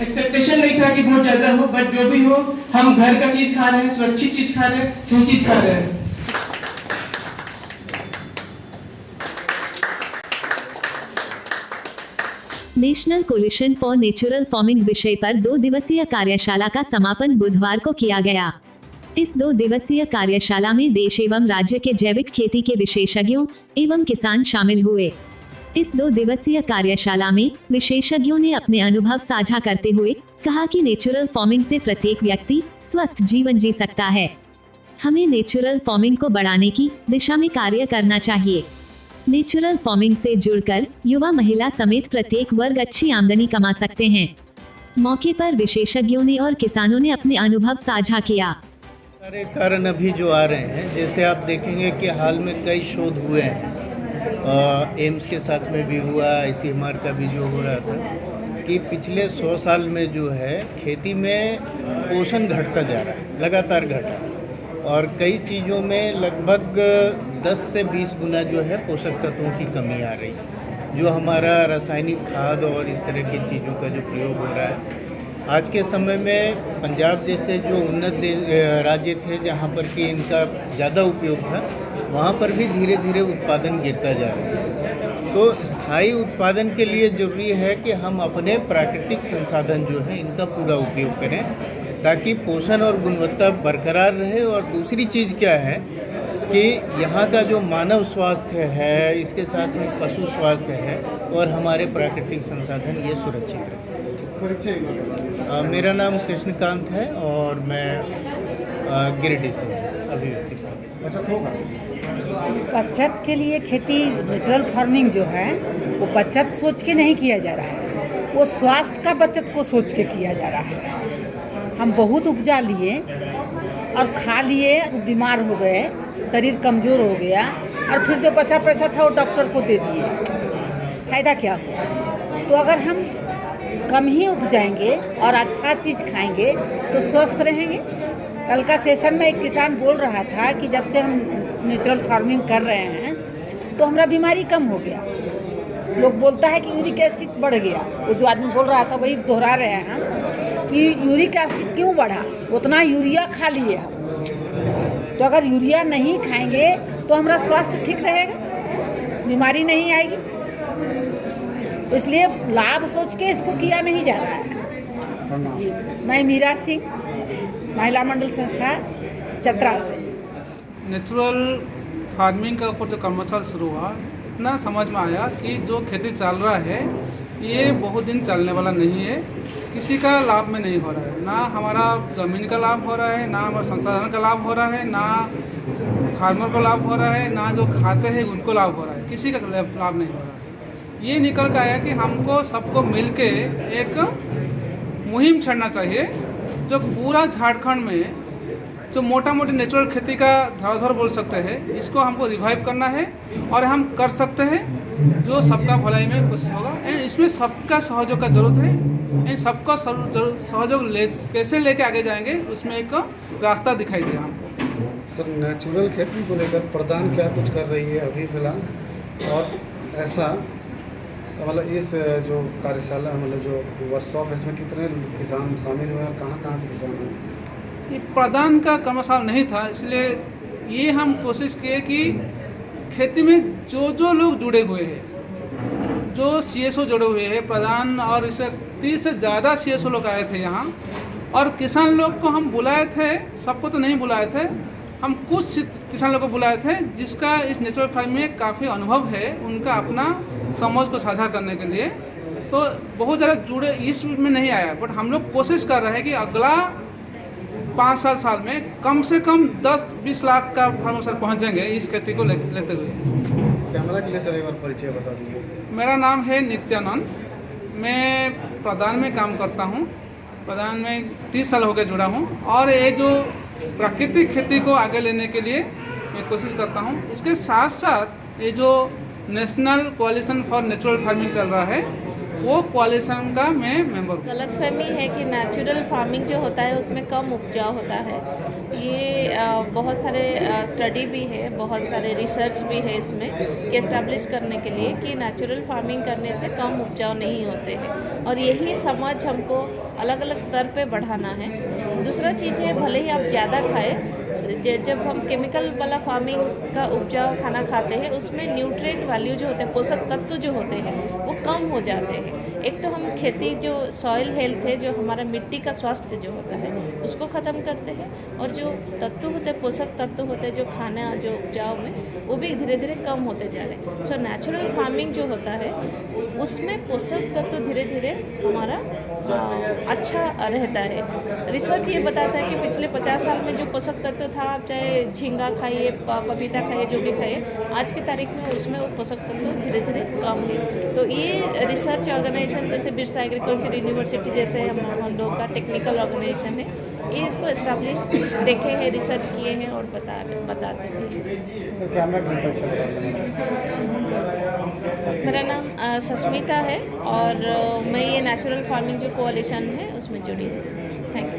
Expectation नहीं था कि बहुत ज्यादा हो, बट जो भी हो हम घर का चीज खा रहे हैं, सुरक्षित चीज खा रहे हैं, सही चीज खा रहे हैं। National coalition for natural farming विषय पर 2 दिवसीय कार्यशाला का समापन बुधवार को किया गया। इस 2 दिवसीय कार्यशाला में देश एवं राज्य के जैविक खेती के विशेषज्ञों एवं किसान शामिल हुए। इस 2 दिवसीय कार्यशाला में विशेषज्ञों ने अपने अनुभव साझा करते हुए कहा कि नेचुरल फार्मिंग से प्रत्येक व्यक्ति स्वस्थ जीवन जी सकता है। हमें नेचुरल फार्मिंग को बढ़ाने की दिशा में कार्य करना चाहिए। नेचुरल फार्मिंग से जुड़कर युवा, महिला समेत प्रत्येक वर्ग अच्छी आमदनी कमा सकते हैं। मौके पर विशेषज्ञों ने और किसानों ने अपने अनुभव साझा किया। सारे कारण अभी जो आ रहे हैं, जैसे आप देखेंगे कि हाल में कई शोध हुए हैं, एम्स के साथ में भी हुआ, ICMR का भी जो हो रहा था कि पिछले 100 साल में जो है खेती में पोषण घटता जा रहा है, लगातार घट रहा है और कई चीज़ों में लगभग 10 से 20 गुना जो है पोषक तत्वों की कमी आ रही है। जो हमारा रासायनिक खाद और इस तरह की चीज़ों का जो प्रयोग हो रहा है, आज के समय में पंजाब जैसे जो उन्नत राज्य थे जहाँ पर कि इनका ज़्यादा उपयोग था, वहाँ पर भी धीरे धीरे उत्पादन गिरता जा रहा है। तो स्थायी उत्पादन के लिए ज़रूरी है कि हम अपने प्राकृतिक संसाधन जो है इनका पूरा उपयोग करें ताकि पोषण और गुणवत्ता बरकरार रहे। और दूसरी चीज़ क्या है कि यहाँ का जो मानव स्वास्थ्य है, इसके साथ में पशु स्वास्थ्य है और हमारे प्राकृतिक संसाधन ये सुरक्षित रहे। मेरा नाम कृष्णकांत है और मैं गिरिडीह से अभिव्यक्ति। बचत होगा। बचत के लिए खेती नेचुरल फार्मिंग जो है वो बचत सोच के नहीं किया जा रहा है, वो स्वास्थ्य का बचत को सोच के किया जा रहा है। हम बहुत उपजा लिए और खा लिए, बीमार हो गए, शरीर कमज़ोर हो गया और फिर जो बचा पैसा था वो डॉक्टर को दे दिए। फ़ायदा क्या हुआ? तो अगर हम कम ही उपजाएंगे और अच्छा चीज़ खाएंगे तो स्वस्थ रहेंगे। कल का सेशन में एक किसान बोल रहा था कि जब से हम नेचुरल फार्मिंग कर रहे हैं तो हमारा बीमारी कम हो गया। लोग बोलता है कि यूरिक एसिड बढ़ गया, वो जो आदमी बोल रहा था वही दोहरा रहे हैं हम कि यूरिक एसिड क्यों बढ़ा, उतना यूरिया खा लिए हम। तो अगर यूरिया नहीं खाएंगे तो हमारा स्वास्थ्य ठीक रहेगा, बीमारी नहीं आएगी। इसलिए लाभ सोच के इसको किया नहीं जा रहा है। जी, मैं मीरा सिंह, महिला मंडल संस्था चतरा से। नेचुरल फार्मिंग का ऊपर जो कमर्शियल शुरू हुआ, इतना समझ में आया कि जो खेती चल रहा है ये बहुत दिन चलने वाला नहीं है। किसी का लाभ में नहीं हो रहा है, ना हमारा ज़मीन का लाभ हो रहा है, ना हमारे संसाधन का लाभ हो रहा है, ना फार्मर को लाभ हो रहा है, ना जो खाते हैं उनको लाभ हो रहा है, किसी का लाभ नहीं हो रहा है। ये निकल के आया कि हमको सबको मिलके एक मुहिम छेड़ना चाहिए जो पूरा झारखंड में जो मोटा मोटी नेचुरल खेती का धरोहर बोल सकते हैं, इसको हमको रिवाइव करना है और हम कर सकते हैं जो सबका भलाई में कोशिश होगा। एंड इसमें सबका सहयोग का जरूरत है। एंड सबका सहयोग कैसे लेके आगे जाएंगे उसमें एक रास्ता दिखाई दिया हमको। सर, नेचुरल खेती को लेकर प्रधान क्या कुछ कर रही है अभी फिलहाल, और ऐसा मतलब इस जो कार्यशाला मतलब जो वर्कशॉप है इसमें कितने किसान शामिल हुए और कहाँ से किसान हैं? ये प्रधान का कर्मशाला नहीं था, इसलिए ये हम कोशिश किए कि खेती में जो लोग जुड़े हुए हैं, जो CSO जुड़े हुए हैं, प्रधान और इससे 30 से ज़्यादा CSO लोग आए थे यहाँ। और किसान लोग को हम बुलाए थे, सबको तो नहीं बुलाए थे, हम कुछ किसान लोग को बुलाए थे जिसका इस नेचुरल फार्मिंग में काफ़ी अनुभव है, उनका अपना समझ को साझा करने के लिए। तो बहुत ज़्यादा जुड़े इस में नहीं आया, बट हम लोग कोशिश कर रहे हैं कि अगला 5-7 साल में कम से कम 10-20 लाख का फार्मर पहुँचेंगे इस खेती को लेते हुए। कैमरा के लिए सर एक बार परिचय बता दीजिए। मेरा नाम है नित्यानंद, मैं प्रधान में काम करता हूँ। प्रधान में 30 साल हो गए जुड़ा हूँ और ये जो प्राकृतिक खेती को आगे लेने के लिए मैं कोशिश करता हूँ। इसके साथ साथ ये जो national coalition for natural farming चल रहा है, वो कोalition का मैं मेंबर हूँ। गलतफहमी है कि नेचुरल फार्मिंग जो होता है उसमें कम उपजाऊ होता है। ये बहुत सारे स्टडी भी है, बहुत सारे रिसर्च भी है इसमें कि एस्टेब्लिश करने के लिए कि नेचुरल फार्मिंग करने से कम उपजाऊ नहीं होते हैं, और यही समझ हमको अलग अलग स्तर पे बढ़ाना है। दूसरा चीज़ है, भले ही आप ज़्यादा खाएं, जब हम केमिकल वाला फार्मिंग का उपजाऊ खाना खाते हैं उसमें न्यूट्रिएंट वैल्यू जो होते हैं, पोषक तत्व जो होते हैं वो कम हो जाते हैं। एक तो हम खेती जो सॉइल हेल्थ है, जो हमारा मिट्टी का स्वास्थ्य जो होता है उसको ख़त्म करते हैं, और जो तत्व होते हैं, पोषक तत्व होते हैं जो खाना जो उपजाऊ में, वो भी धीरे धीरे कम होते जा रहे हैं। सो नेचुरल फार्मिंग जो होता है उसमें पोषक तत्व धीरे धीरे हमारा अच्छा रहता है। रिसर्च ये बताता है कि पिछले 50 साल में जो पोषक तत्व था, आप चाहे झींगा खाइए, पपीता खाइए, जो भी खाइए, आज की तारीख में उसमें वो पोषक तत्व धीरे धीरे कम है। तो ये रिसर्च ऑर्गेनाइजेशन जैसे बिरसा एग्रीकल्चर यूनिवर्सिटी जैसे हम लोग का टेक्निकल ऑर्गेनाइजेशन है, ये इसको एस्टेब्लिश देखे हैं, रिसर्च किए हैं और बताते हैं। तो कैमरा घंटा चल रहा है। मेरा नाम सस्मिता है और मैं ये नेचुरल फार्मिंग जो कोalition है उसमें जुड़ी हूँ। Thank you.